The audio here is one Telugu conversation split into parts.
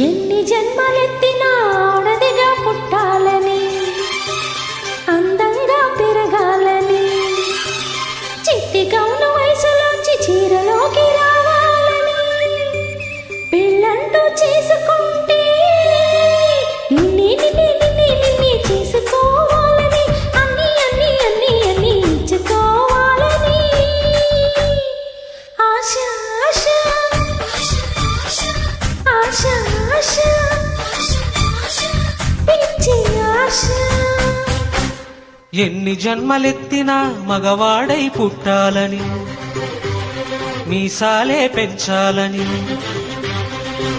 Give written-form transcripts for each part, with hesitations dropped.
ఎన్ని జన్మలెత్తినా ఆడదిగా పుట్టాలని, అందంగా పెరగాలని, చిట్టి కౌను వయసులోంచి చీరలోకి రావాలని, పెళ్ళంటూ చేసుకుంటే నిన్నే నిన్నే నిన్నే నిన్నే చేసుకోవాలని, అన్ని అన్ని అన్ని అన్ని ఇచ్చుకోవాలని ఆశ ఆశ ఆశ ఆశ పిచ్చి ఆశ. ఎన్ని జన్మలెత్తినా మగవాడై పుట్టాలని, మీసాలే పెంచాలని,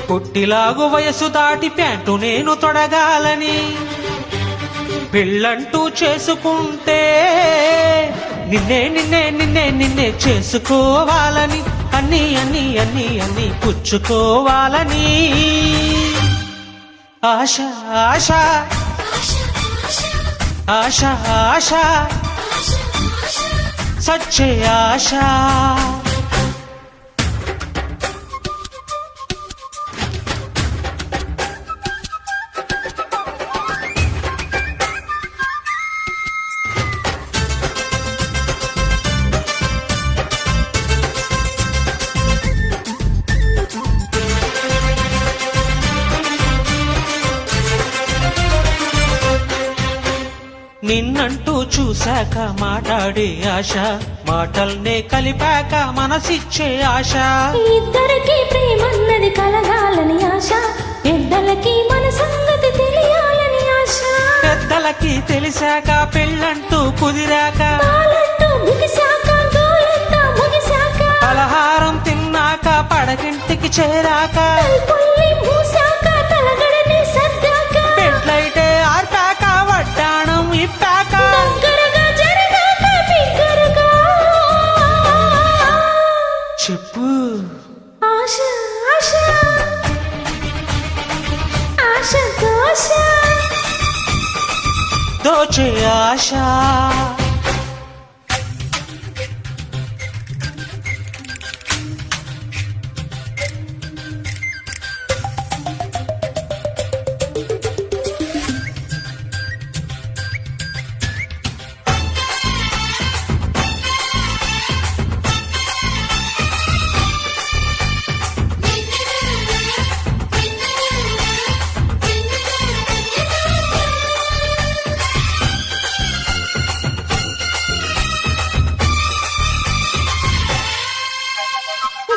పొట్టిలాగు వయసు దాటి ప్యాంటు నేను తొడగాలని, పెళ్ళంటూ చేసుకుంటే నిన్నే నిన్నే నిన్నే నిన్నే చేసుకోవాలని, అన్ని అన్ని అన్ని అన్ని పుచ్చుకోవాలని ఆశ ఆశ ఆశ ఆశ సచ్చే ఆశ. నిన్నంటూ చూశాక మాట్లాడే ఆశ, మాటల్నే కలిపాక మనసిచ్చే ఆశ. ఇద్దరికి ప్రేమన్నది కలగాలని ఆశ, పెద్దలకి మన సంగతి తెలియాలని ఆశ. పెద్దలకి తెలిసాక పెళ్ళంటూ కుదిరాక, పాలంటూ ముగిశాక గోలంతా ముగిశాక, పలహారం తిన్నాక పడకింటికి చేరాక, తలుపుల్ని మూసాక తలగడని సర్దాక, పెట్లయితే ఆర్పాక వడ్డాణం ఇప్పాక, దగ్గరగా జరగాక బిగ్గరగా చెప్పు ఆశ ఆశ ఆశ దోశ దోచే ఆశ.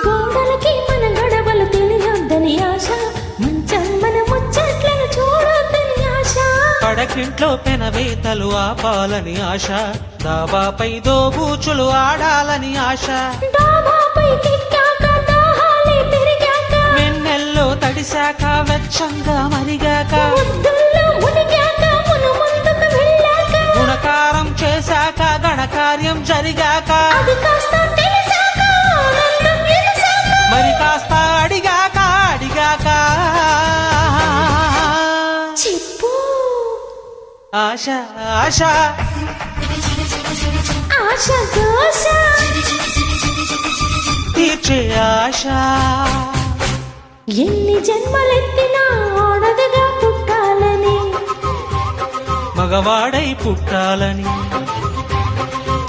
గోడలకి మన గడవలు తెలియొద్దని ఆశ, మంచం మన ముచ్చట్లను చూడొద్దని ఆశ, పడకింట్లో పెనవేతలు ఆపాలని ఆశ, దాబాపై దోబూచులు ఆడాలని ఆశ, డాబాపై కెక్కాక దాహాలే పెరిగాక, వెన్నెల్లో తడిశాక వెచ్చంగా మరిగాక, ముద్దుల్లో మునిగాక మును ముందుకు వెళ్ళాక, గుణకారం చేశాక గణకార్యం జరిగాక, అది కాస్త తెలిసాక ఆనందం ఎగసాక, మరి కాస్త అడిగాక అడిగాక చెప్పు ఆశ ఆశ ఆశ దోశ తీర్చే ఆశ. ఎన్ని జన్మలెత్తినా ఆడదిగా పుట్టాలని, మగవాడై పుట్టాలని,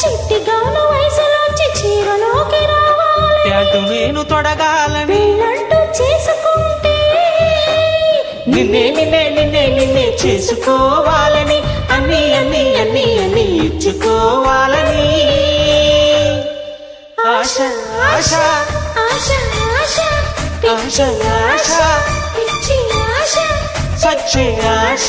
చిట్టి గౌను వయసులోంచి చీరలోకి రావాలి, ప్యాంటు నేను తొడగాలని, పెళ్ళంటూ చేసుకుంటే నిన్నే నిన్నే నిన్నే నిన్నే చేసుకోవాలని, అన్ని అన్ని అన్ని అన్ని ఇచ్చుకోవాలని ఆశ ఆశ ఆశ ఆశ ఆశ ఆశ పిచ్చి ఆశ సచ్చే ఆశ.